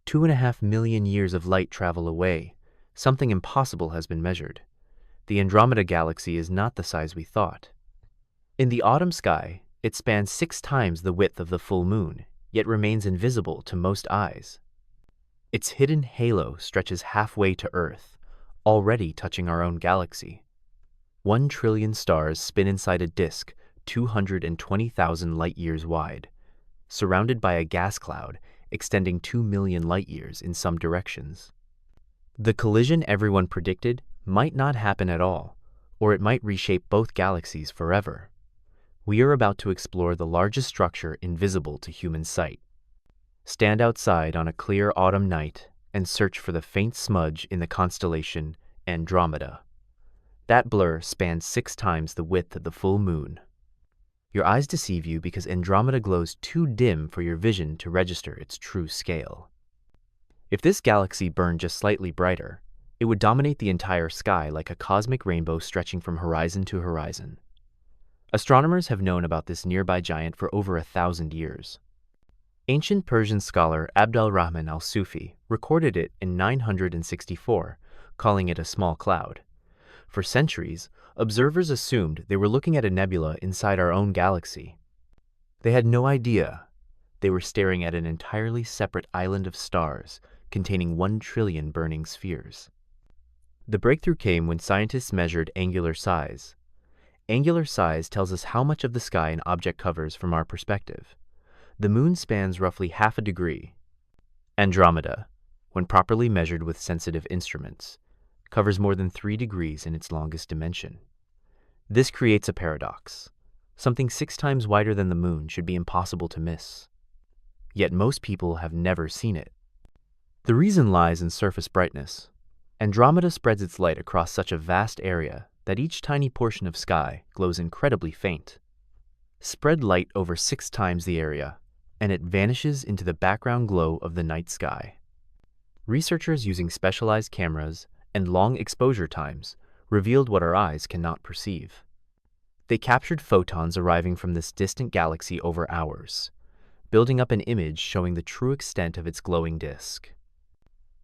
2.5 million years of light travel away, something impossible has been measured. The Andromeda galaxy is not the size we thought. In the autumn sky, it spans 6 times the width of the full moon, yet remains invisible to most eyes. Its hidden halo stretches halfway to Earth, already touching our own galaxy. 1 trillion stars spin inside a disk 220,000 light-years wide, surrounded by a gas cloud extending 2 million light-years in some directions. The collision everyone predicted might not happen at all, or it might reshape both galaxies forever. We are about to explore the largest structure invisible to human sight. Stand outside on a clear autumn night and search for the faint smudge in the constellation Andromeda. That blur spans 6 times the width of the full moon. Your eyes deceive you because Andromeda glows too dim for your vision to register its true scale. If this galaxy burned just slightly brighter, it would dominate the entire sky like a cosmic rainbow stretching from horizon to horizon. Astronomers have known about this nearby giant for over 1,000 years. Ancient Persian scholar Abd al-Rahman al-Sufi recorded it in 964, calling it a small cloud. For centuries, observers assumed they were looking at a nebula inside our own galaxy. They had no idea they were staring at an entirely separate island of stars containing 1 trillion burning spheres. The breakthrough came when scientists measured angular size. Angular size tells us how much of the sky an object covers from our perspective. The moon spans roughly half a degree. Andromeda, when properly measured with sensitive instruments, covers more than 3 degrees in its longest dimension. This creates a paradox. Something 6 times wider than the moon should be impossible to miss. Yet most people have never seen it. The reason lies in surface brightness. Andromeda spreads its light across such a vast area that each tiny portion of sky glows incredibly faint. Spread light over 6 times the area, and it vanishes into the background glow of the night sky. Researchers using specialized cameras and long exposure times revealed what our eyes cannot perceive. They captured photons arriving from this distant galaxy over hours, building up an image showing the true extent of its glowing disk.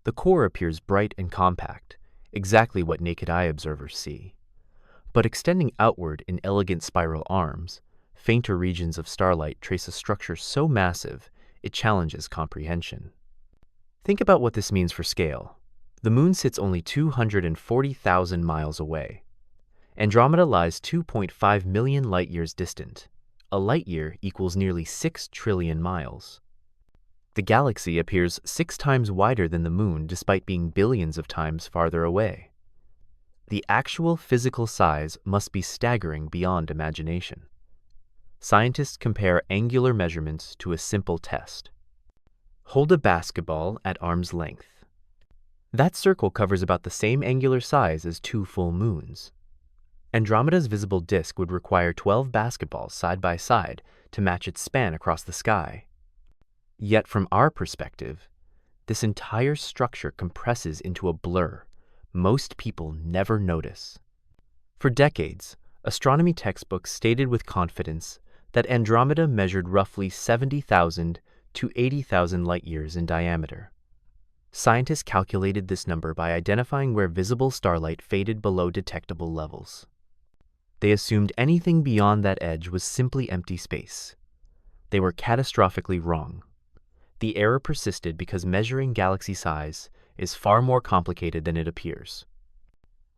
The core appears bright and compact, exactly what naked eye observers see. But extending outward in elegant spiral arms, fainter regions of starlight trace a structure so massive it challenges comprehension. Think about what this means for scale. The moon sits only 240,000 miles away. Andromeda lies 2.5 million light-years distant. A light-year equals nearly 6 trillion miles. The galaxy appears 6 times wider than the moon despite being billions of times farther away. The actual physical size must be staggering beyond imagination. Scientists compare angular measurements to a simple test. Hold a basketball at arm's length. That circle covers about the same angular size as 2 full moons. Andromeda's visible disk would require 12 basketballs side by side to match its span across the sky. Yet from our perspective, this entire structure compresses into a blur most people never notice. For decades, astronomy textbooks stated with confidence that Andromeda measured roughly 70,000 to 80,000 light-years in diameter. Scientists calculated this number by identifying where visible starlight faded below detectable levels. They assumed anything beyond that edge was simply empty space. They were catastrophically wrong. The error persisted because measuring galaxy size is far more complicated than it appears.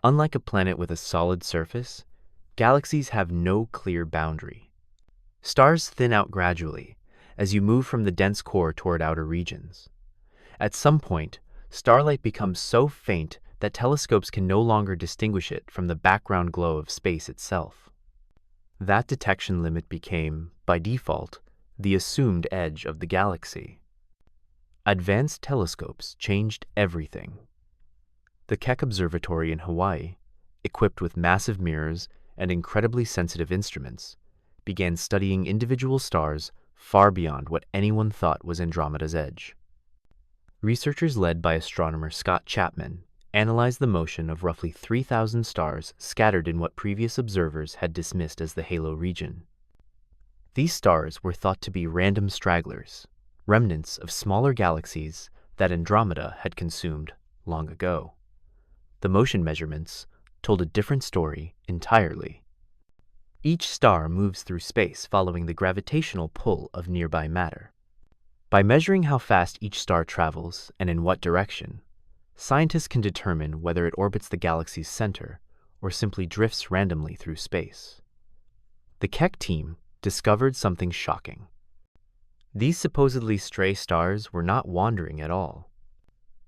Unlike a planet with a solid surface, galaxies have no clear boundary. Stars thin out gradually as you move from the dense core toward outer regions. At some point, starlight becomes so faint that telescopes can no longer distinguish it from the background glow of space itself. That detection limit became, by default, the assumed edge of the galaxy. Advanced telescopes changed everything. The Keck Observatory in Hawaii, equipped with massive mirrors and incredibly sensitive instruments, began studying individual stars far beyond what anyone thought was Andromeda's edge. Researchers led by astronomer Scott Chapman analyzed the motion of roughly 3,000 stars scattered in what previous observers had dismissed as the halo region. These stars were thought to be random stragglers, remnants of smaller galaxies that Andromeda had consumed long ago. The motion measurements told a different story entirely. Each star moves through space following the gravitational pull of nearby matter. By measuring how fast each star travels and in what direction, scientists can determine whether it orbits the galaxy's center or simply drifts randomly through space. The Keck team discovered something shocking. These supposedly stray stars were not wandering at all.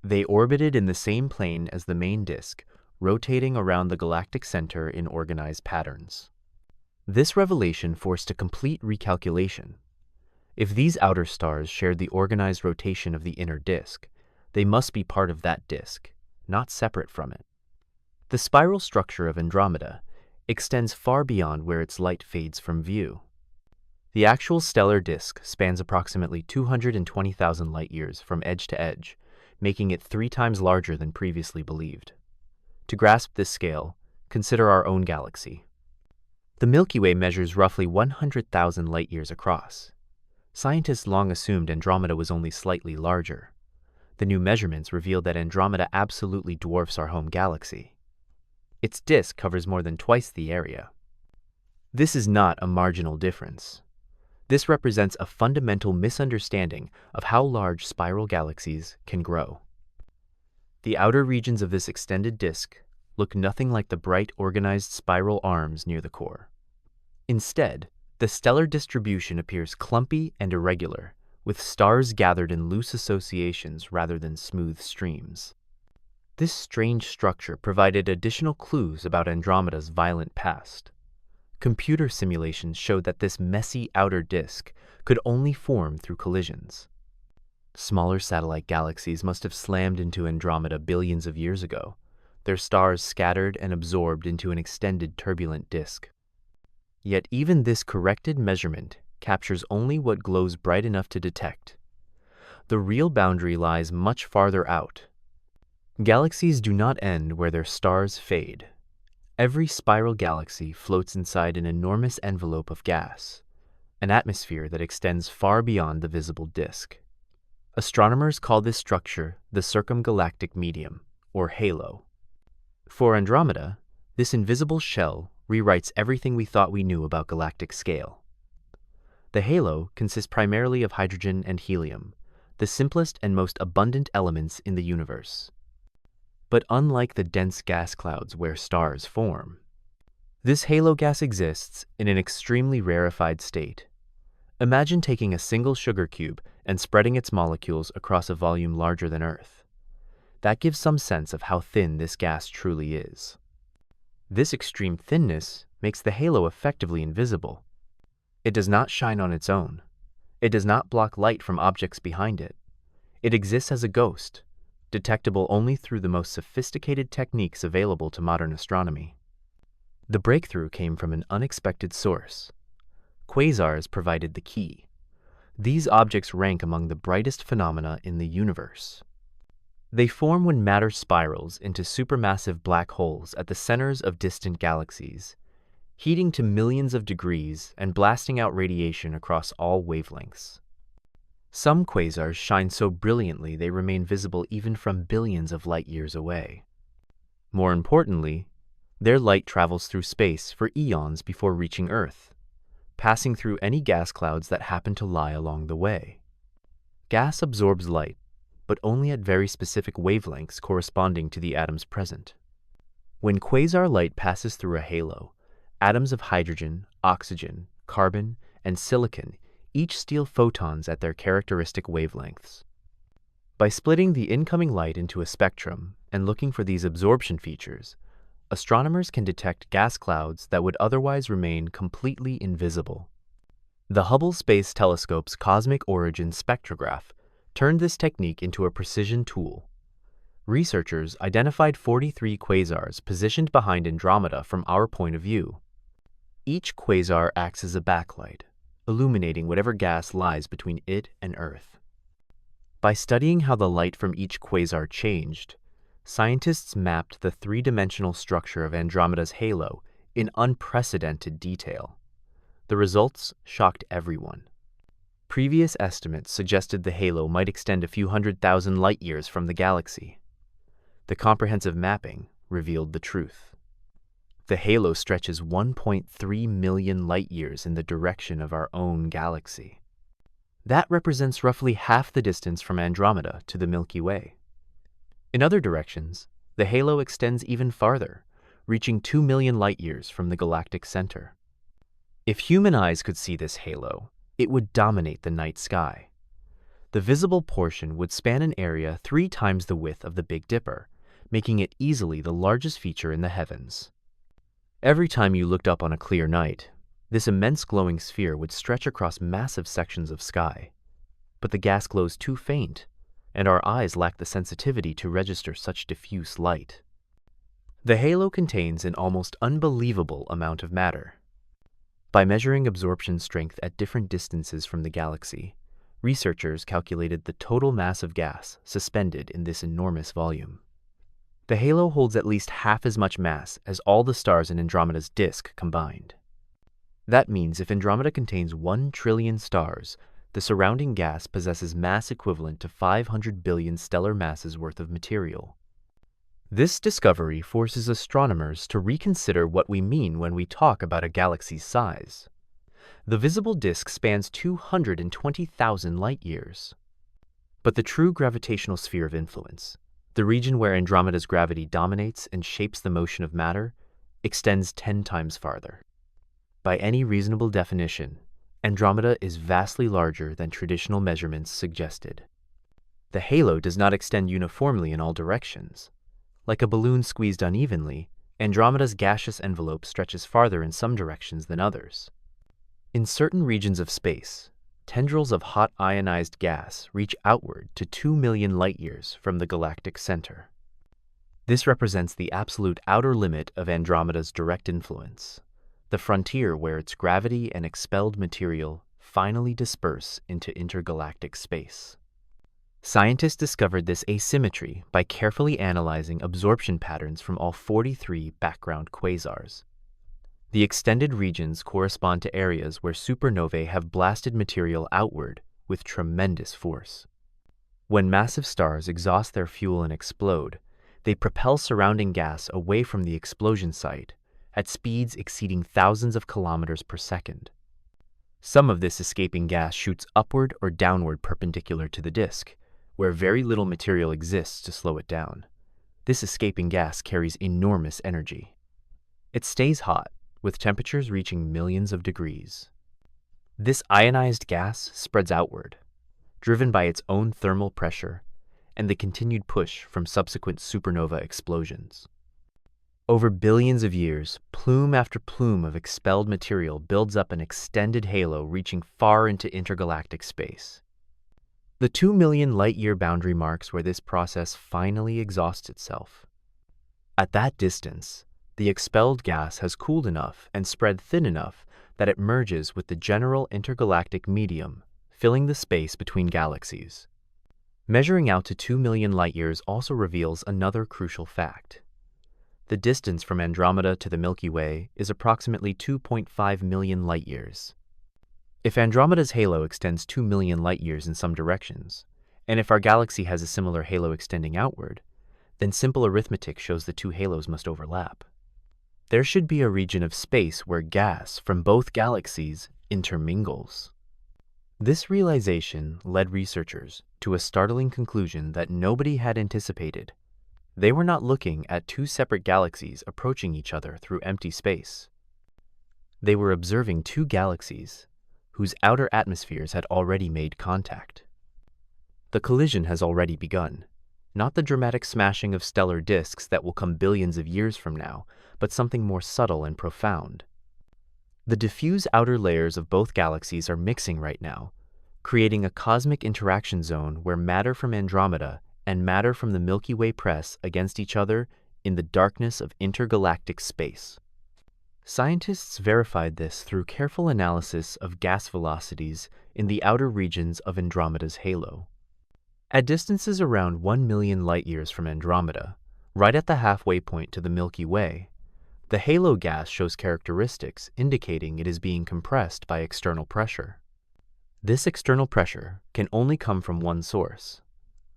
They orbited in the same plane as the main disk, rotating around the galactic center in organized patterns. This revelation forced a complete recalculation. If these outer stars shared the organized rotation of the inner disk, they must be part of that disk, not separate from it. The spiral structure of Andromeda extends far beyond where its light fades from view. The actual stellar disk spans approximately 220,000 light-years from edge to edge, making it 3 times larger than previously believed. To grasp this scale, consider our own galaxy. The Milky Way measures roughly 100,000 light-years across. Scientists long assumed Andromeda was only slightly larger. The new measurements revealed that Andromeda absolutely dwarfs our home galaxy. Its disk covers more than twice the area. This is not a marginal difference. This represents a fundamental misunderstanding of how large spiral galaxies can grow. The outer regions of this extended disk look nothing like the bright, organized spiral arms near the core. Instead, the stellar distribution appears clumpy and irregular, with stars gathered in loose associations rather than smooth streams. This strange structure provided additional clues about Andromeda's violent past. Computer simulations showed that this messy outer disk could only form through collisions. Smaller satellite galaxies must have slammed into Andromeda billions of years ago, their stars scattered and absorbed into an extended turbulent disk. Yet even this corrected measurement captures only what glows bright enough to detect. The real boundary lies much farther out. Galaxies do not end where their stars fade. Every spiral galaxy floats inside an enormous envelope of gas, an atmosphere that extends far beyond the visible disk. Astronomers call this structure the circumgalactic medium, or halo. For Andromeda, this invisible shell rewrites everything we thought we knew about galactic scale. The halo consists primarily of hydrogen and helium, the simplest and most abundant elements in the universe. But unlike the dense gas clouds where stars form, this halo gas exists in an extremely rarefied state. Imagine taking a single sugar cube and spreading its molecules across a volume larger than Earth. That gives some sense of how thin this gas truly is. This extreme thinness makes the halo effectively invisible. It does not shine on its own. It does not block light from objects behind it. It exists as a ghost, detectable only through the most sophisticated techniques available to modern astronomy. The breakthrough came from an unexpected source. Quasars provided the key. These objects rank among the brightest phenomena in the universe. They form when matter spirals into supermassive black holes at the centers of distant galaxies, heating to millions of degrees and blasting out radiation across all wavelengths. Some quasars shine so brilliantly they remain visible even from billions of light-years away. More importantly, their light travels through space for eons before reaching Earth, passing through any gas clouds that happen to lie along the way. Gas absorbs light, but only at very specific wavelengths corresponding to the atoms present. When quasar light passes through a halo, atoms of hydrogen, oxygen, carbon, and silicon each steal photons at their characteristic wavelengths. By splitting the incoming light into a spectrum and looking for these absorption features, astronomers can detect gas clouds that would otherwise remain completely invisible. The Hubble Space Telescope's Cosmic Origin spectrograph turned this technique into a precision tool. Researchers identified 43 quasars positioned behind Andromeda from our point of view. Each quasar acts as a backlight, illuminating whatever gas lies between it and Earth. By studying how the light from each quasar changed, scientists mapped the three-dimensional structure of Andromeda's halo in unprecedented detail. The results shocked everyone. Previous estimates suggested the halo might extend a few 100,000 light-years from the galaxy. The comprehensive mapping revealed the truth. The halo stretches 1.3 million light-years in the direction of our own galaxy. That represents roughly half the distance from Andromeda to the Milky Way. In other directions, the halo extends even farther, reaching 2 million light-years from the galactic center. If human eyes could see this halo, it would dominate the night sky. The visible portion would span an area 3 times the width of the Big Dipper, making it easily the largest feature in the heavens. Every time you looked up on a clear night, this immense glowing sphere would stretch across massive sections of sky. But the gas glows too faint, and our eyes lack the sensitivity to register such diffuse light. The halo contains an almost unbelievable amount of matter. By measuring absorption strength at different distances from the galaxy, researchers calculated the total mass of gas suspended in this enormous volume. The halo holds at least half as much mass as all the stars in Andromeda's disk combined. That means if Andromeda contains 1 trillion stars, the surrounding gas possesses mass equivalent to 500 billion stellar masses worth of material. This discovery forces astronomers to reconsider what we mean when we talk about a galaxy's size. The visible disk spans 220,000 light-years. But the true gravitational sphere of influence, the region where Andromeda's gravity dominates and shapes the motion of matter, extends 10 times farther. By any reasonable definition, Andromeda is vastly larger than traditional measurements suggested. The halo does not extend uniformly in all directions. Like a balloon squeezed unevenly, Andromeda's gaseous envelope stretches farther in some directions than others. In certain regions of space, tendrils of hot ionized gas reach outward to 2 million light-years from the galactic center. This represents the absolute outer limit of Andromeda's direct influence, the frontier where its gravity and expelled material finally disperse into intergalactic space. Scientists discovered this asymmetry by carefully analyzing absorption patterns from all 43 background quasars. The extended regions correspond to areas where supernovae have blasted material outward with tremendous force. When massive stars exhaust their fuel and explode, they propel surrounding gas away from the explosion site at speeds exceeding thousands of kilometers per second. Some of this escaping gas shoots upward or downward perpendicular to the disk, where very little material exists to slow it down. This escaping gas carries enormous energy. It stays hot, with temperatures reaching millions of degrees. This ionized gas spreads outward, driven by its own thermal pressure and the continued push from subsequent supernova explosions. Over billions of years, plume after plume of expelled material builds up an extended halo reaching far into intergalactic space. The 2 million light-year boundary marks where this process finally exhausts itself. At that distance, the expelled gas has cooled enough and spread thin enough that it merges with the general intergalactic medium, filling the space between galaxies. Measuring out to 2 million light-years also reveals another crucial fact. The distance from Andromeda to the Milky Way is approximately 2.5 million light-years. If Andromeda's halo extends 2 million light-years in some directions, and if our galaxy has a similar halo extending outward, then simple arithmetic shows the two halos must overlap. There should be a region of space where gas from both galaxies intermingles. This realization led researchers to a startling conclusion that nobody had anticipated. They were not looking at 2 separate galaxies approaching each other through empty space. They were observing 2 galaxies whose outer atmospheres had already made contact. The collision has already begun, not the dramatic smashing of stellar disks that will come billions of years from now, but something more subtle and profound. The diffuse outer layers of both galaxies are mixing right now, creating a cosmic interaction zone where matter from Andromeda and matter from the Milky Way press against each other in the darkness of intergalactic space. Scientists verified this through careful analysis of gas velocities in the outer regions of Andromeda's halo. At distances around 1 million light-years from Andromeda, right at the halfway point to the Milky Way, the halo gas shows characteristics indicating it is being compressed by external pressure. This external pressure can only come from one source.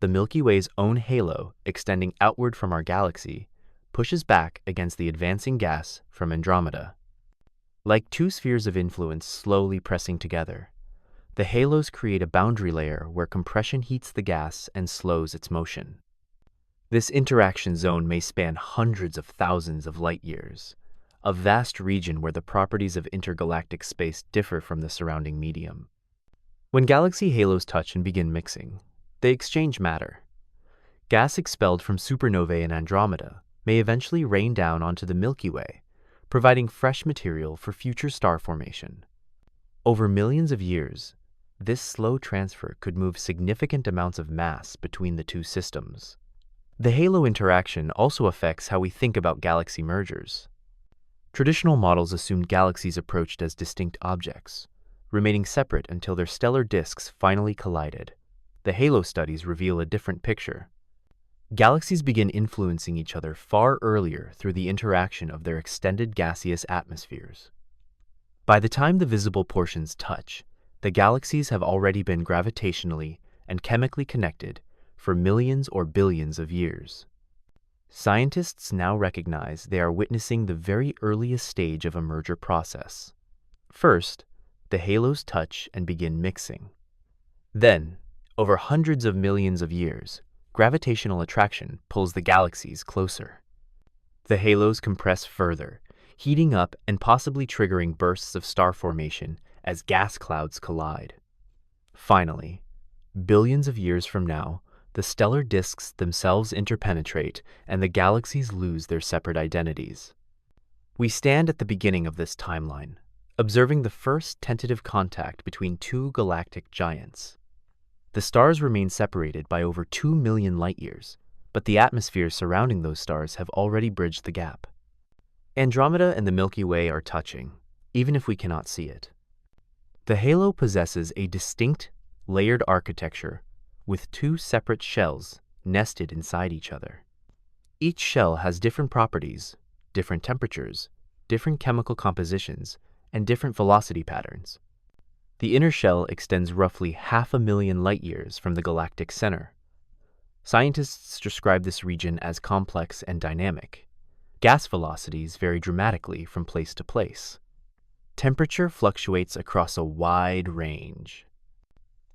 The Milky Way's own halo, extending outward from our galaxy, pushes back against the advancing gas from Andromeda. Like two spheres of influence slowly pressing together, the halos create a boundary layer where compression heats the gas and slows its motion. This interaction zone may span hundreds of thousands of light years, a vast region where the properties of intergalactic space differ from the surrounding medium. When galaxy halos touch and begin mixing, they exchange matter. Gas expelled from supernovae in Andromeda may eventually rain down onto the Milky Way, providing fresh material for future star formation. Over millions of years, this slow transfer could move significant amounts of mass between the two systems. The halo interaction also affects how we think about galaxy mergers. Traditional models assumed galaxies approached as distinct objects, remaining separate until their stellar disks finally collided. The halo studies reveal a different picture. Galaxies begin influencing each other far earlier through the interaction of their extended gaseous atmospheres. By the time the visible portions touch, the galaxies have already been gravitationally and chemically connected for millions or billions of years. Scientists now recognize they are witnessing the very earliest stage of a merger process. First, the halos touch and begin mixing. Then, over hundreds of millions of years, gravitational attraction pulls the galaxies closer. The halos compress further, heating up and possibly triggering bursts of star formation as gas clouds collide. Finally, billions of years from now, the stellar disks themselves interpenetrate and the galaxies lose their separate identities. We stand at the beginning of this timeline, observing the first tentative contact between two galactic giants. The stars remain separated by over 2 million light-years, but the atmospheres surrounding those stars have already bridged the gap. Andromeda and the Milky Way are touching, even if we cannot see it. The halo possesses a distinct, layered architecture with two separate shells nested inside each other. Each shell has different properties, different temperatures, different chemical compositions, and different velocity patterns. The inner shell extends roughly 500,000 light-years from the galactic center. Scientists describe this region as complex and dynamic. Gas velocities vary dramatically from place to place. Temperature fluctuates across a wide range.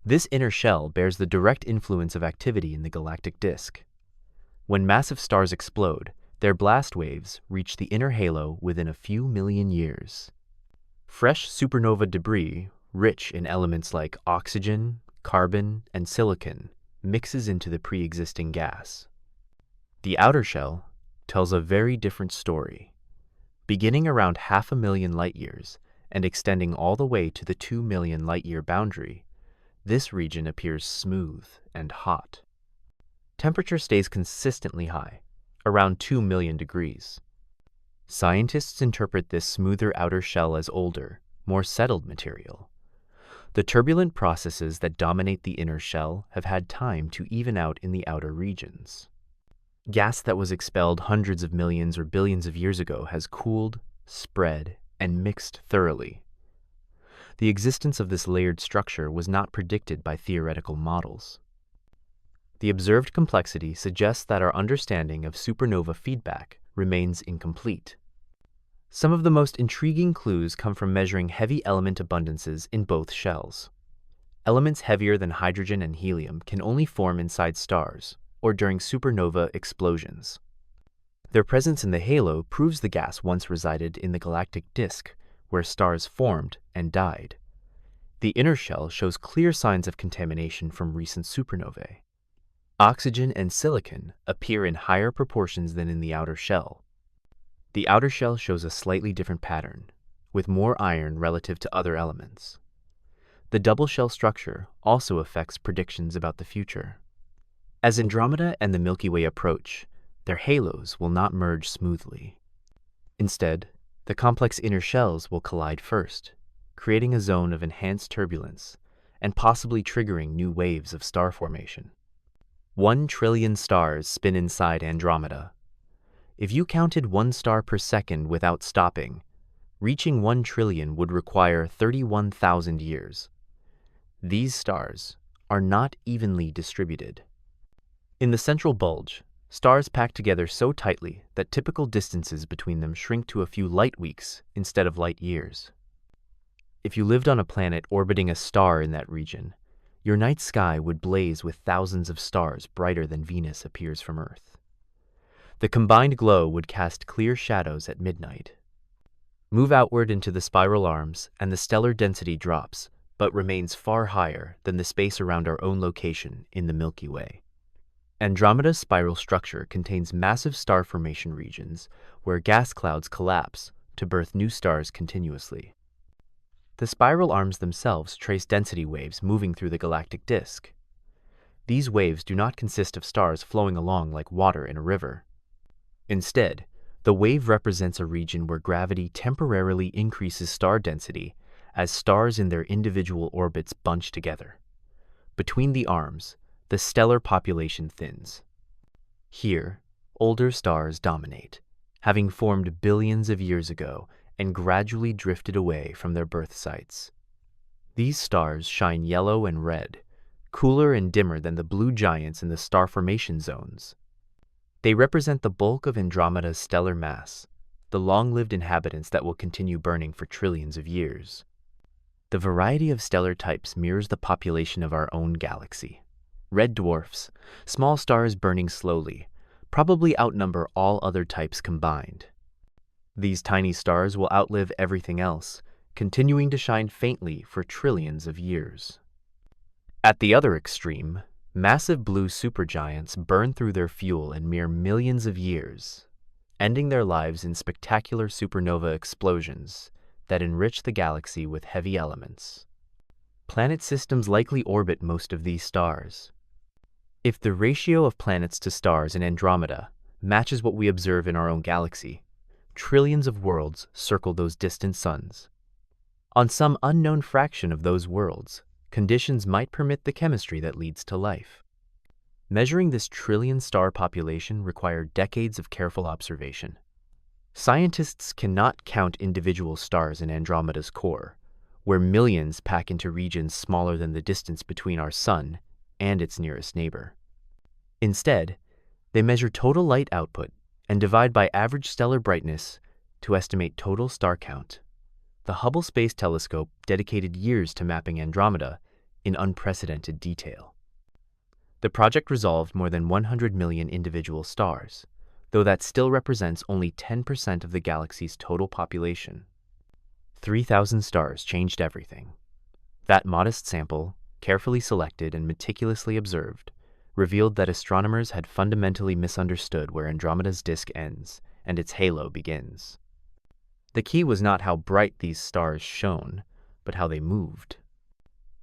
This inner shell bears the direct influence of activity in the galactic disk. When massive stars explode, their blast waves reach the inner halo within a few million years. Fresh supernova debris, rich in elements like oxygen, carbon, and silicon, mixes into the pre-existing gas. The outer shell tells a very different story. Beginning around 500,000 light-years and extending all the way to the 2 million light-year boundary, this region appears smooth and hot. Temperature stays consistently high, around 2 million degrees. Scientists interpret this smoother outer shell as older, more settled material. The turbulent processes that dominate the inner shell have had time to even out in the outer regions. Gas that was expelled hundreds of millions or billions of years ago has cooled, spread, and mixed thoroughly. The existence of this layered structure was not predicted by theoretical models. The observed complexity suggests that our understanding of supernova feedback remains incomplete. Some of the most intriguing clues come from measuring heavy element abundances in both shells. Elements heavier than hydrogen and helium can only form inside stars or during supernova explosions. Their presence in the halo proves the gas once resided in the galactic disk, where stars formed and died. The inner shell shows clear signs of contamination from recent supernovae. Oxygen and silicon appear in higher proportions than in the outer shell. The outer shell shows a slightly different pattern, with more iron relative to other elements. The double shell structure also affects predictions about the future. As Andromeda and the Milky Way approach, their halos will not merge smoothly. Instead, the complex inner shells will collide first, creating a zone of enhanced turbulence and possibly triggering new waves of star formation. 1 trillion stars spin inside Andromeda. If you counted 1 star per second without stopping, reaching 1 trillion would require 31,000 years. These stars are not evenly distributed. In the central bulge, stars pack together so tightly that typical distances between them shrink to a few light weeks instead of light years. If you lived on a planet orbiting a star in that region, your night sky would blaze with thousands of stars brighter than Venus appears from Earth. The combined glow would cast clear shadows at midnight. Move outward into the spiral arms, and the stellar density drops, but remains far higher than the space around our own location in the Milky Way. Andromeda's spiral structure contains massive star formation regions where gas clouds collapse to birth new stars continuously. The spiral arms themselves trace density waves moving through the galactic disk. These waves do not consist of stars flowing along like water in a river. Instead, the wave represents a region where gravity temporarily increases star density as stars in their individual orbits bunch together. Between the arms, the stellar population thins. Here, older stars dominate, having formed billions of years ago and gradually drifted away from their birth sites. These stars shine yellow and red, cooler and dimmer than the blue giants in the star formation zones. They represent the bulk of Andromeda's stellar mass, the long-lived inhabitants that will continue burning for trillions of years. The variety of stellar types mirrors the population of our own galaxy. Red dwarfs, small stars burning slowly, probably outnumber all other types combined. These tiny stars will outlive everything else, continuing to shine faintly for trillions of years. At the other extreme, massive blue supergiants burn through their fuel in mere millions of years, ending their lives in spectacular supernova explosions that enrich the galaxy with heavy elements. Planet systems likely orbit most of these stars. If the ratio of planets to stars in Andromeda matches what we observe in our own galaxy, trillions of worlds circle those distant suns. On some unknown fraction of those worlds, conditions might permit the chemistry that leads to life. Measuring this trillion-star population required decades of careful observation. Scientists cannot count individual stars in Andromeda's core, where millions pack into regions smaller than the distance between our Sun and its nearest neighbor. Instead, they measure total light output and divide by average stellar brightness to estimate total star count. The Hubble Space Telescope dedicated years to mapping Andromeda in unprecedented detail. The project resolved more than 100 million individual stars, though that still represents only 10% of the galaxy's total population. 3,000 stars changed everything. That modest sample, carefully selected and meticulously observed, revealed that astronomers had fundamentally misunderstood where Andromeda's disk ends and its halo begins. The key was not how bright these stars shone, but how they moved.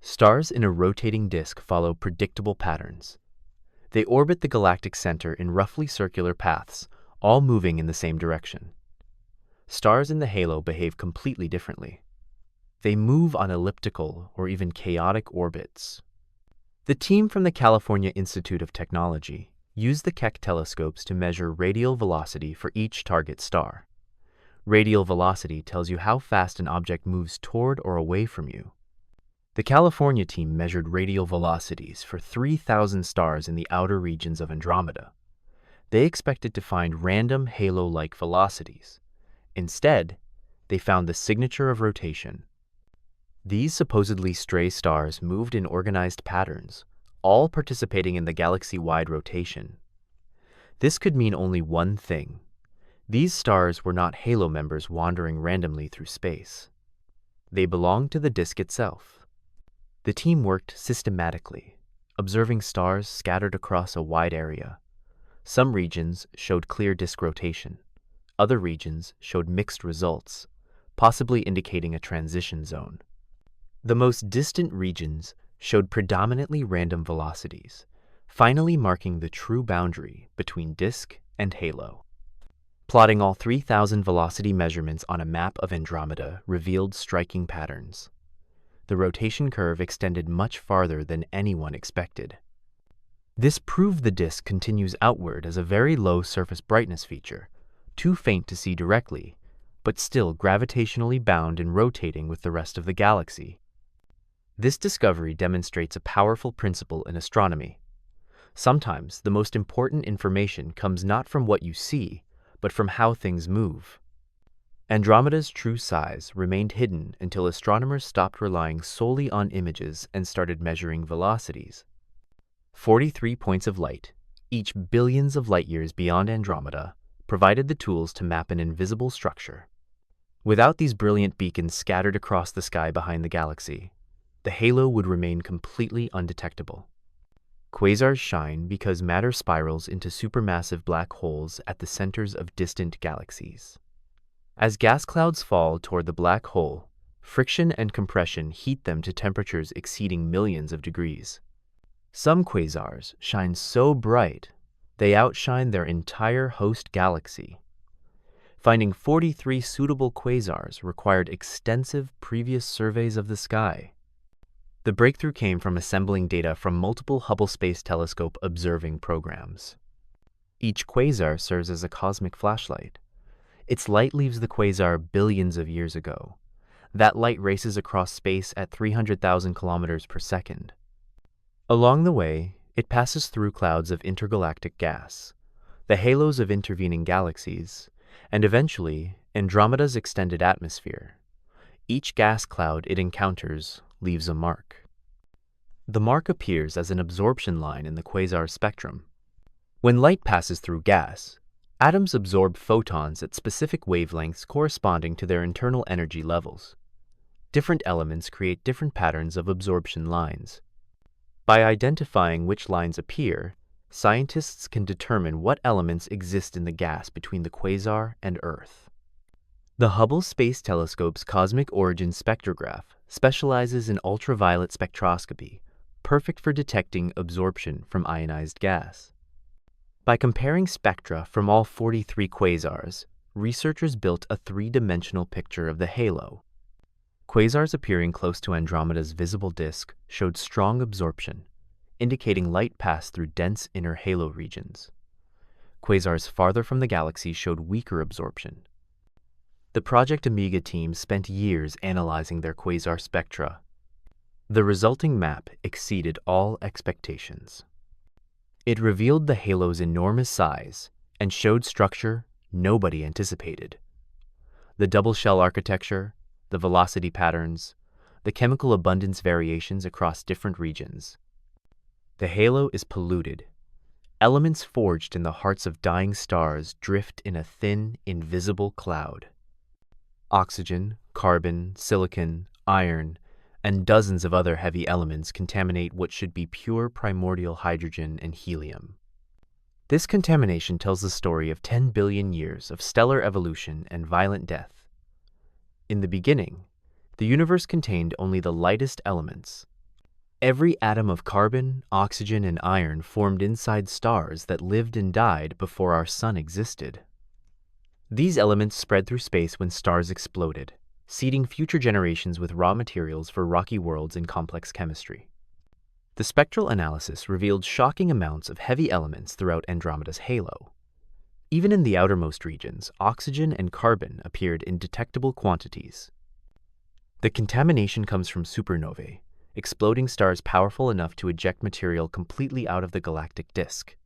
Stars in a rotating disk follow predictable patterns. They orbit the galactic center in roughly circular paths, all moving in the same direction. Stars in the halo behave completely differently. They move on elliptical or even chaotic orbits. The team from the California Institute of Technology used the Keck telescopes to measure radial velocity for each target star. Radial velocity tells you how fast an object moves toward or away from you. The California team measured radial velocities for 3,000 stars in the outer regions of Andromeda. They expected to find random halo-like velocities. Instead, they found the signature of rotation. These supposedly stray stars moved in organized patterns, all participating in the galaxy-wide rotation. This could mean only one thing. These stars were not halo members wandering randomly through space. They belonged to the disk itself. The team worked systematically, observing stars scattered across a wide area. Some regions showed clear disk rotation. Other regions showed mixed results, possibly indicating a transition zone. The most distant regions showed predominantly random velocities, finally marking the true boundary between disk and halo. Plotting all 3,000 velocity measurements on a map of Andromeda revealed striking patterns. The rotation curve extended much farther than anyone expected. This proved the disk continues outward as a very low surface brightness feature, too faint to see directly, but still gravitationally bound and rotating with the rest of the galaxy. This discovery demonstrates a powerful principle in astronomy. Sometimes the most important information comes not from what you see, but from how things move. Andromeda's true size remained hidden until astronomers stopped relying solely on images and started measuring velocities. 43 points of light, each billions of light-years beyond Andromeda, provided the tools to map an invisible structure. Without these brilliant beacons scattered across the sky behind the galaxy, the halo would remain completely undetectable. Quasars shine because matter spirals into supermassive black holes at the centers of distant galaxies. As gas clouds fall toward the black hole, friction and compression heat them to temperatures exceeding millions of degrees. Some quasars shine so bright they outshine their entire host galaxy. Finding 43 suitable quasars required extensive previous surveys of the sky. The breakthrough came from assembling data from multiple Hubble Space Telescope observing programs. Each quasar serves as a cosmic flashlight. Its light leaves the quasar billions of years ago. That light races across space at 300,000 kilometers per second. Along the way, it passes through clouds of intergalactic gas, the halos of intervening galaxies, and eventually Andromeda's extended atmosphere. Each gas cloud it encounters leaves a mark. The mark appears as an absorption line in the quasar spectrum. When light passes through gas, atoms absorb photons at specific wavelengths corresponding to their internal energy levels. Different elements create different patterns of absorption lines. By identifying which lines appear, scientists can determine what elements exist in the gas between the quasar and Earth. The Hubble Space Telescope's Cosmic Origin Spectrograph specializes in ultraviolet spectroscopy, perfect for detecting absorption from ionized gas. By comparing spectra from all 43 quasars, researchers built a three-dimensional picture of the halo. Quasars appearing close to Andromeda's visible disk showed strong absorption, indicating light passed through dense inner halo regions. Quasars farther from the galaxy showed weaker absorption. The Project Omega team spent years analyzing their quasar spectra. The resulting map exceeded all expectations. It revealed the halo's enormous size and showed structure nobody anticipated. The double shell architecture, the velocity patterns, the chemical abundance variations across different regions. The halo is polluted. Elements forged in the hearts of dying stars drift in a thin, invisible cloud. Oxygen, carbon, silicon, iron, and dozens of other heavy elements contaminate what should be pure primordial hydrogen and helium. This contamination tells the story of 10 billion years of stellar evolution and violent death. In the beginning, the universe contained only the lightest elements. Every atom of carbon, oxygen, and iron formed inside stars that lived and died before our sun existed. These elements spread through space when stars exploded, seeding future generations with raw materials for rocky worlds and complex chemistry. The spectral analysis revealed shocking amounts of heavy elements throughout Andromeda's halo. Even in the outermost regions, oxygen and carbon appeared in detectable quantities. The contamination comes from supernovae, exploding stars powerful enough to eject material completely out of the galactic disk.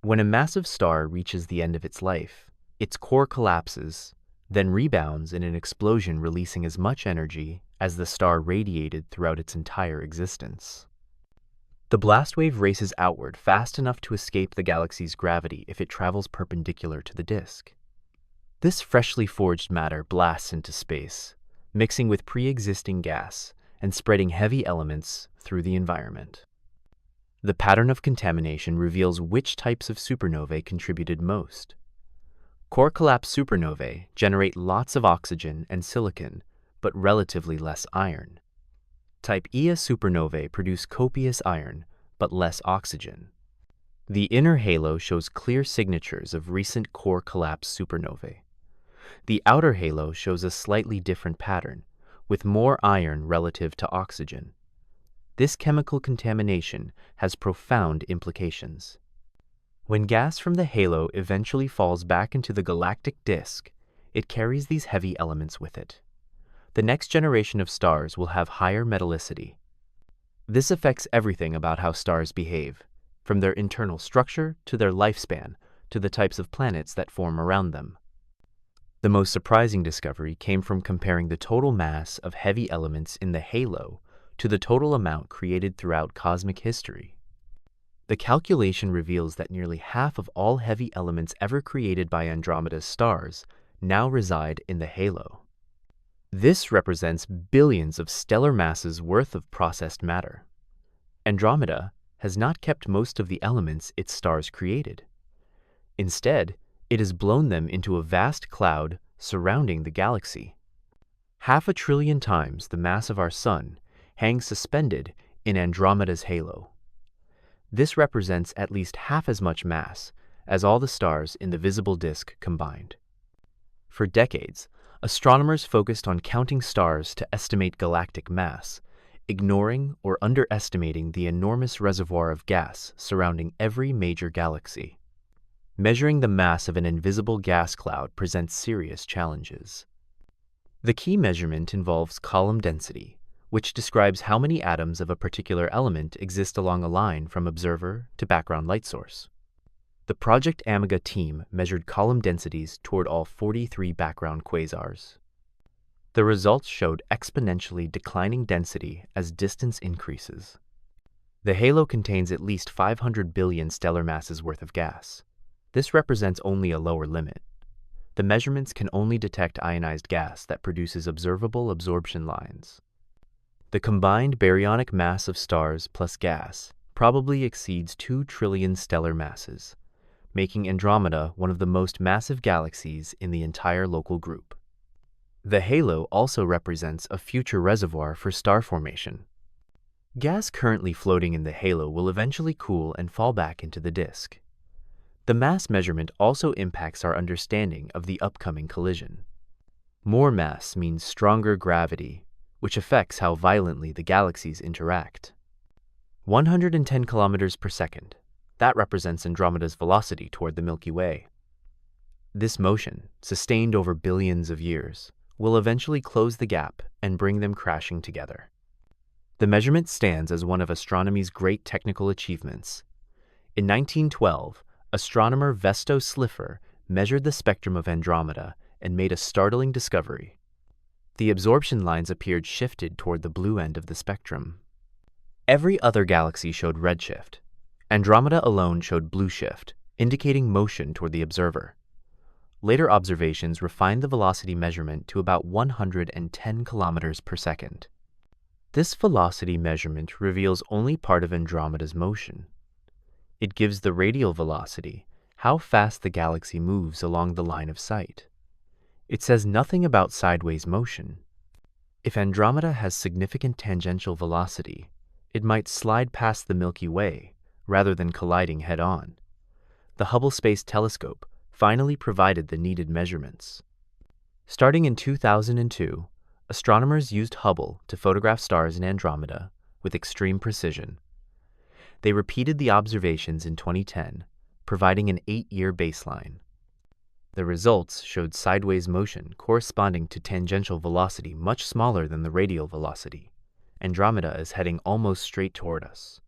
When a massive star reaches the end of its life, its core collapses, then rebounds in an explosion, releasing as much energy as the star radiated throughout its entire existence. The blast wave races outward fast enough to escape the galaxy's gravity if it travels perpendicular to the disk. This freshly forged matter blasts into space, mixing with pre-existing gas and spreading heavy elements through the environment. The pattern of contamination reveals which types of supernovae contributed most. Core collapse supernovae generate lots of oxygen and silicon, but relatively less iron. Type Ia supernovae produce copious iron, but less oxygen. The inner halo shows clear signatures of recent core collapse supernovae. The outer halo shows a slightly different pattern, with more iron relative to oxygen. This chemical contamination has profound implications. When gas from the halo eventually falls back into the galactic disk, it carries these heavy elements with it. The next generation of stars will have higher metallicity, This affects everything about how stars behave, from their internal structure to their lifespan to the types of planets that form around them. The most surprising discovery came from comparing the total mass of heavy elements in the halo to the total amount created throughout cosmic history. The calculation reveals that nearly half of all heavy elements ever created by Andromeda's stars now reside in the halo. This represents billions of stellar masses worth of processed matter. Andromeda has not kept most of the elements its stars created. Instead, it has blown them into a vast cloud surrounding the galaxy. 500 billion times the mass of our Sun hangs suspended in Andromeda's halo. This represents at least half as much mass as all the stars in the visible disk combined. For decades, astronomers focused on counting stars to estimate galactic mass, ignoring or underestimating the enormous reservoir of gas surrounding every major galaxy. Measuring the mass of an invisible gas cloud presents serious challenges. The key measurement involves column density, which describes how many atoms of a particular element exist along a line from observer to background light source. The Project Omega team measured column densities toward all 43 background quasars. The results showed exponentially declining density as distance increases. The halo contains at least 500 billion stellar masses worth of gas. This represents only a lower limit. The measurements can only detect ionized gas that produces observable absorption lines. The combined baryonic mass of stars plus gas probably exceeds 2 trillion stellar masses, making Andromeda one of the most massive galaxies in the entire local group. The halo also represents a future reservoir for star formation. Gas currently floating in the halo will eventually cool and fall back into the disk. The mass measurement also impacts our understanding of the upcoming collision. More mass means stronger gravity, which affects how violently the galaxies interact. 110 kilometers per second. That represents Andromeda's velocity toward the Milky Way. This motion, sustained over billions of years, will eventually close the gap and bring them crashing together. The measurement stands as one of astronomy's great technical achievements. In 1912, astronomer Vesto Slipher measured the spectrum of Andromeda and made a startling discovery. The absorption lines appeared shifted toward the blue end of the spectrum. Every other galaxy showed redshift. Andromeda alone showed blue shift, indicating motion toward the observer. Later observations refined the velocity measurement to about 110 kilometers per second. This velocity measurement reveals only part of Andromeda's motion. It gives the radial velocity, how fast the galaxy moves along the line of sight. It says nothing about sideways motion. If Andromeda has significant tangential velocity, it might slide past the Milky Way rather than colliding head-on. The Hubble Space Telescope finally provided the needed measurements. Starting in 2002, astronomers used Hubble to photograph stars in Andromeda with extreme precision. They repeated the observations in 2010, providing an 8-year baseline. The results showed sideways motion corresponding to tangential velocity much smaller than the radial velocity. Andromeda is heading almost straight toward us.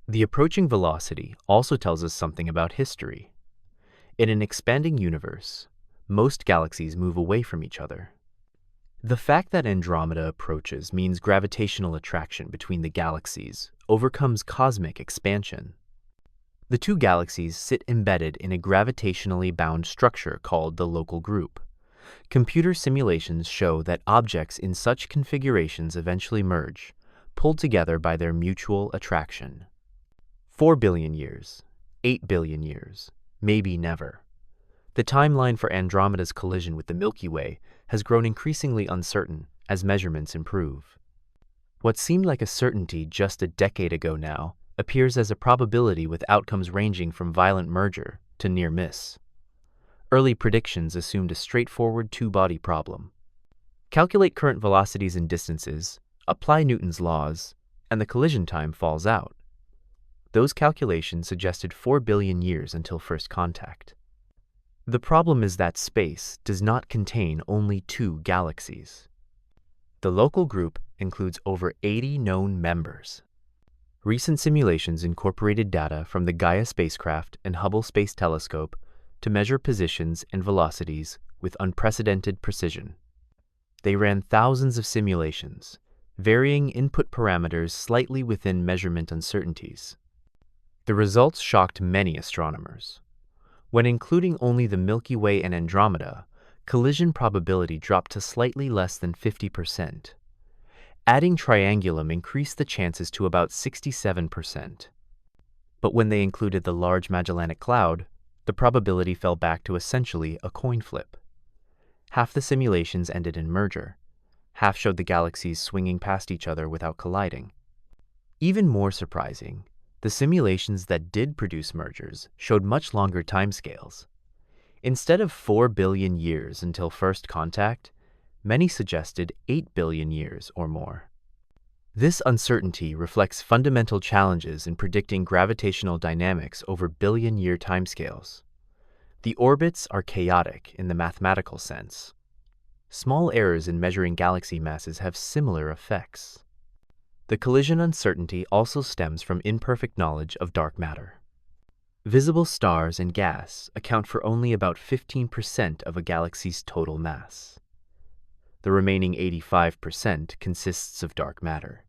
The approaching velocity also tells us something about history. In an expanding universe, most galaxies move away from each other. The fact that Andromeda approaches means gravitational attraction between the galaxies overcomes cosmic expansion. The two galaxies sit embedded in a gravitationally bound structure called the local group. Computer simulations show that objects in such configurations eventually merge, pulled together by their mutual attraction. 4 billion years, 8 billion years, maybe never. The timeline for Andromeda's collision with the Milky Way has grown increasingly uncertain as measurements improve. What seemed like a certainty just a decade ago now appears as a probability with outcomes ranging from violent merger to near miss. Early predictions assumed a straightforward two-body problem. Calculate current velocities and distances, apply Newton's laws, and the collision time falls out. Those calculations suggested 4 billion years until first contact. The problem is that space does not contain only two galaxies. The local group includes over 80 known members, Recent simulations incorporated data from the Gaia spacecraft and Hubble Space Telescope to measure positions and velocities with unprecedented precision. They ran thousands of simulations, varying input parameters slightly within measurement uncertainties. The results shocked many astronomers. When including only the Milky Way and Andromeda, collision probability dropped to slightly less than 50%. Adding Triangulum increased the chances to about 67%. But when they included the Large Magellanic Cloud, the probability fell back to essentially a coin flip. Half the simulations ended in merger. Half showed the galaxies swinging past each other without colliding. Even more surprising, the simulations that did produce mergers showed much longer timescales. Instead of 4 billion years until first contact, many suggested 8 billion years or more. This uncertainty reflects fundamental challenges in predicting gravitational dynamics over billion-year timescales. The orbits are chaotic in the mathematical sense. Small errors in measuring galaxy masses have similar effects. The collision uncertainty also stems from imperfect knowledge of dark matter. Visible stars and gas account for only about 15% of a galaxy's total mass. The remaining 85% consists of dark matter.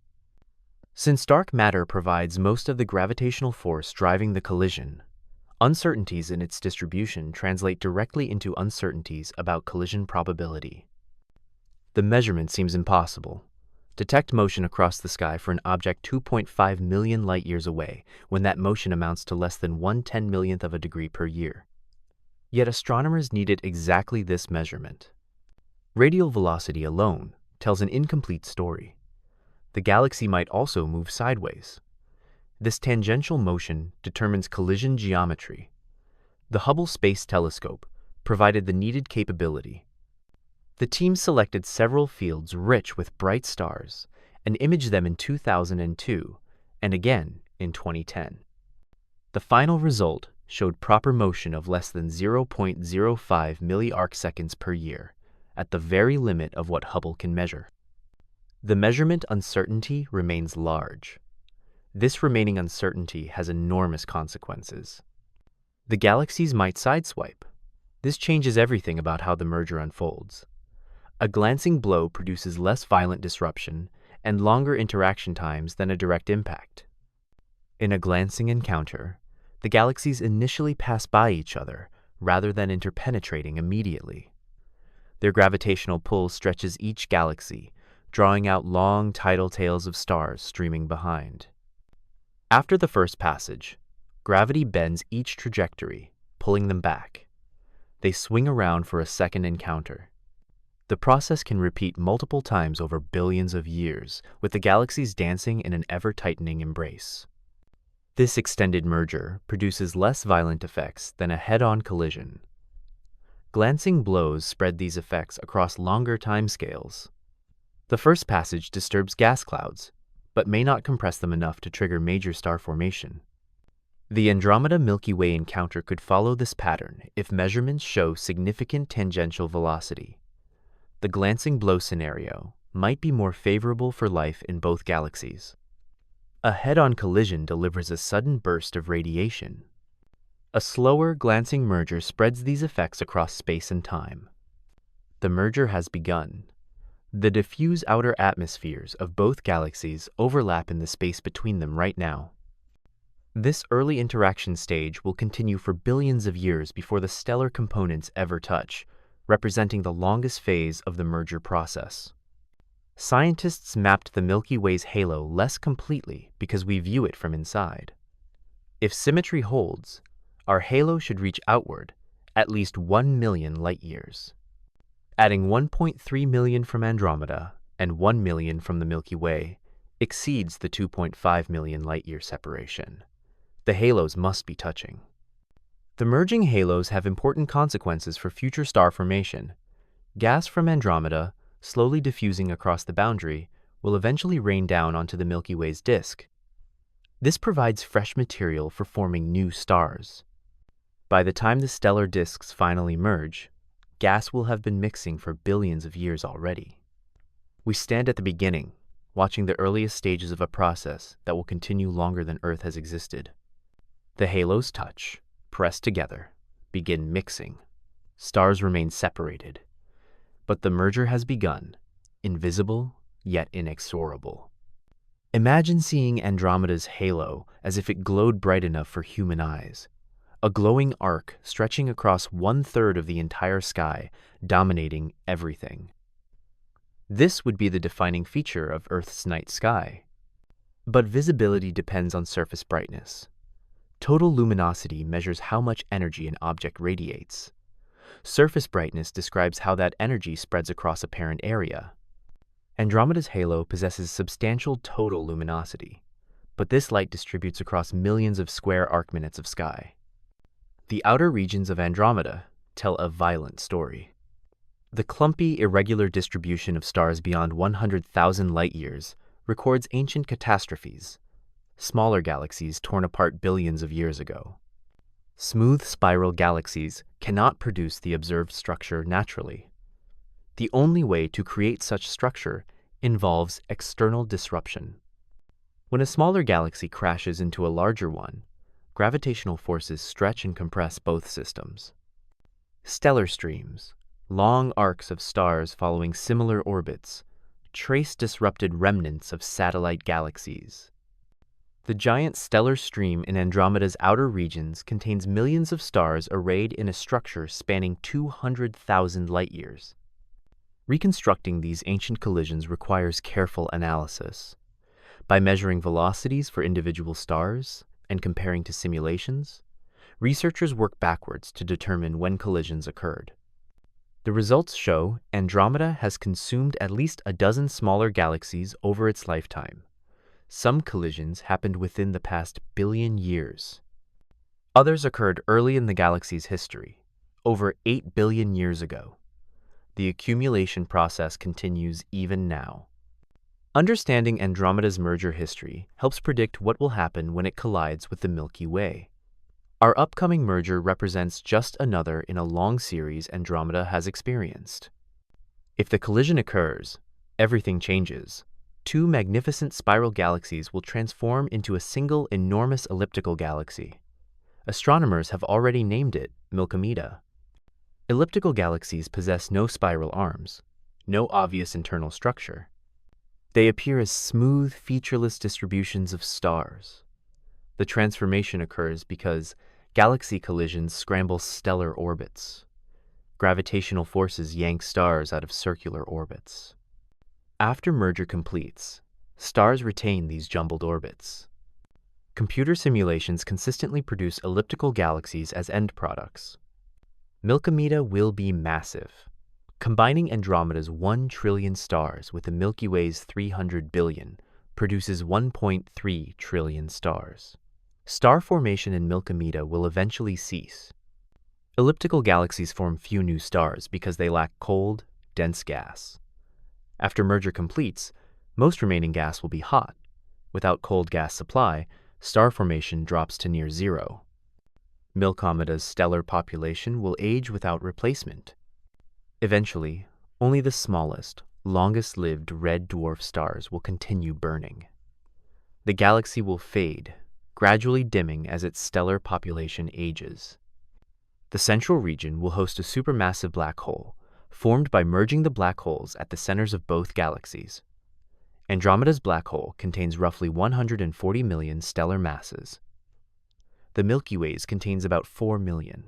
Since dark matter provides most of the gravitational force driving the collision, uncertainties in its distribution translate directly into uncertainties about collision probability. The measurement seems impossible. Detect motion across the sky for an object 2.5 million light-years away, when that motion amounts to less than 1/10,000,000th of a degree per year. Yet astronomers needed exactly this measurement. Radial velocity alone tells an incomplete story. The galaxy might also move sideways. This tangential motion determines collision geometry. The Hubble Space Telescope provided the needed capability. The team selected several fields rich with bright stars and imaged them in 2002 and again in 2010. The final result showed proper motion of less than 0.05 milliarcseconds per year, at the very limit of what Hubble can measure. The measurement uncertainty remains large. This remaining uncertainty has enormous consequences. The galaxies might sideswipe. This changes everything about how the merger unfolds. A glancing blow produces less violent disruption and longer interaction times than a direct impact. In a glancing encounter, the galaxies initially pass by each other rather than interpenetrating immediately. Their gravitational pull stretches each galaxy, drawing out long tidal tails of stars streaming behind. After the first passage, gravity bends each trajectory, pulling them back. They swing around for a second encounter. The process can repeat multiple times over billions of years, with the galaxies dancing in an ever-tightening embrace. This extended merger produces less violent effects than a head-on collision. Glancing blows spread these effects across longer timescales. The first passage disturbs gas clouds, but may not compress them enough to trigger major star formation. The Andromeda Milky Way encounter could follow this pattern if measurements show significant tangential velocity. The glancing blow scenario might be more favorable for life in both galaxies. A head-on collision delivers a sudden burst of radiation. A slower, glancing merger spreads these effects across space and time. The merger has begun. The diffuse outer atmospheres of both galaxies overlap in the space between them right now. This early interaction stage will continue for billions of years before the stellar components ever touch, representing the longest phase of the merger process. Scientists mapped the Milky Way's halo less completely because we view it from inside. If symmetry holds, our halo should reach outward at least 1 million light-years. Adding 1.3 million from Andromeda and 1 million from the Milky Way exceeds the 2.5 million light-year separation. The halos must be touching. The merging halos have important consequences for future star formation. Gas from Andromeda, slowly diffusing across the boundary, will eventually rain down onto the Milky Way's disk. This provides fresh material for forming new stars. By the time the stellar disks finally merge, gas will have been mixing for billions of years already. We stand at the beginning, watching the earliest stages of a process that will continue longer than Earth has existed. The halos touch, press together, begin mixing. Stars remain separated. But the merger has begun, invisible yet inexorable. Imagine seeing Andromeda's halo as if it glowed bright enough for human eyes. A glowing arc stretching across 1/3 of the entire sky, dominating everything. This would be the defining feature of Earth's night sky. But visibility depends on surface brightness. Total luminosity measures how much energy an object radiates. Surface brightness describes how that energy spreads across a parent area. Andromeda's halo possesses substantial total luminosity, but this light distributes across millions of square arc-minutes of sky. The outer regions of Andromeda tell a violent story. The clumpy, irregular distribution of stars beyond 100,000 light-years records ancient catastrophes, smaller galaxies torn apart billions of years ago. Smooth spiral galaxies cannot produce the observed structure naturally. The only way to create such structure involves external disruption. When a smaller galaxy crashes into a larger one, gravitational forces stretch and compress both systems. Stellar streams, long arcs of stars following similar orbits, trace disrupted remnants of satellite galaxies. The giant stellar stream in Andromeda's outer regions contains millions of stars arrayed in a structure spanning 200,000 light-years. Reconstructing these ancient collisions requires careful analysis. By measuring velocities for individual stars and comparing to simulations, researchers work backwards to determine when collisions occurred. The results show Andromeda has consumed at least a dozen smaller galaxies over its lifetime. Some collisions happened within the past billion years. Others occurred early in the galaxy's history, over 8 billion years ago. The accumulation process continues even now. Understanding Andromeda's merger history helps predict what will happen when it collides with the Milky Way. Our upcoming merger represents just another in a long series Andromeda has experienced. If the collision occurs, everything changes. Two magnificent spiral galaxies will transform into a single enormous elliptical galaxy. Astronomers have already named it Milkomeda. Elliptical galaxies possess no spiral arms, no obvious internal structure. They appear as smooth, featureless distributions of stars. The transformation occurs because galaxy collisions scramble stellar orbits. Gravitational forces yank stars out of circular orbits. After merger completes, stars retain these jumbled orbits. Computer simulations consistently produce elliptical galaxies as end products. Milkomeda will be massive. Combining Andromeda's 1 trillion stars with the Milky Way's 300 billion produces 1.3 trillion stars. Star formation in Milkomeda will eventually cease. Elliptical galaxies form few new stars because they lack cold, dense gas. After merger completes, most remaining gas will be hot. Without cold gas supply, star formation drops to near zero. Milkomeda's stellar population will age without replacement. Eventually, only the smallest, longest-lived red dwarf stars will continue burning. The galaxy will fade, gradually dimming as its stellar population ages. The central region will host a supermassive black hole, formed by merging the black holes at the centers of both galaxies. Andromeda's black hole contains roughly 140 million stellar masses. The Milky Way's contains about 4 million.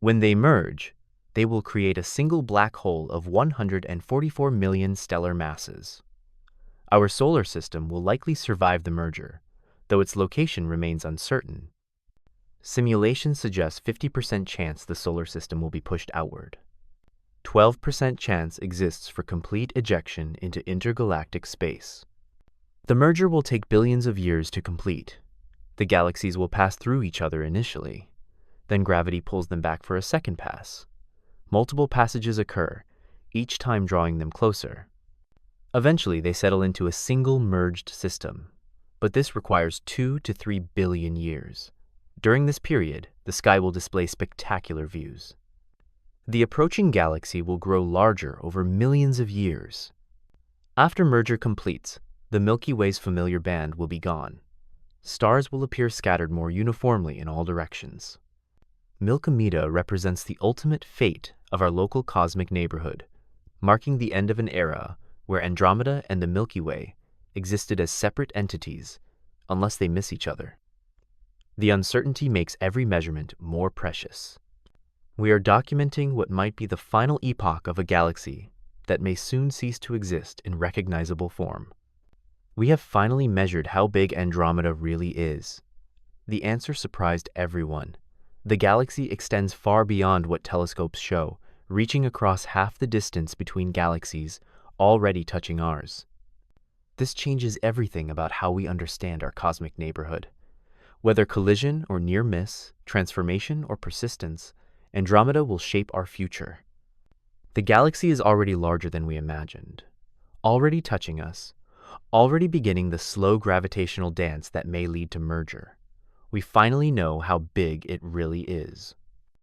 When they merge, they will create a single black hole of 144 million stellar masses. Our solar system will likely survive the merger, though its location remains uncertain. Simulations suggest 50% chance the solar system will be pushed outward. 12% chance exists for complete ejection into intergalactic space. The merger will take billions of years to complete. The galaxies will pass through each other initially. Then gravity pulls them back for a second pass. Multiple passages occur, each time drawing them closer. Eventually, they settle into a single merged system, but this requires 2 to 3 billion years. During this period, the sky will display spectacular views. The approaching galaxy will grow larger over millions of years. After merger completes, the Milky Way's familiar band will be gone. Stars will appear scattered more uniformly in all directions. Milkomeda represents the ultimate fate of our local cosmic neighborhood, marking the end of an era where Andromeda and the Milky Way existed as separate entities, unless they miss each other. The uncertainty makes every measurement more precious. We are documenting what might be the final epoch of a galaxy that may soon cease to exist in recognizable form. We have finally measured how big Andromeda really is. The answer surprised everyone. The galaxy extends far beyond what telescopes show, reaching across half the distance between galaxies already touching ours. This changes everything about how we understand our cosmic neighborhood. Whether collision or near miss, transformation or persistence, Andromeda will shape our future. The galaxy is already larger than we imagined, already touching us, already beginning the slow gravitational dance that may lead to merger. We finally know how big it really is.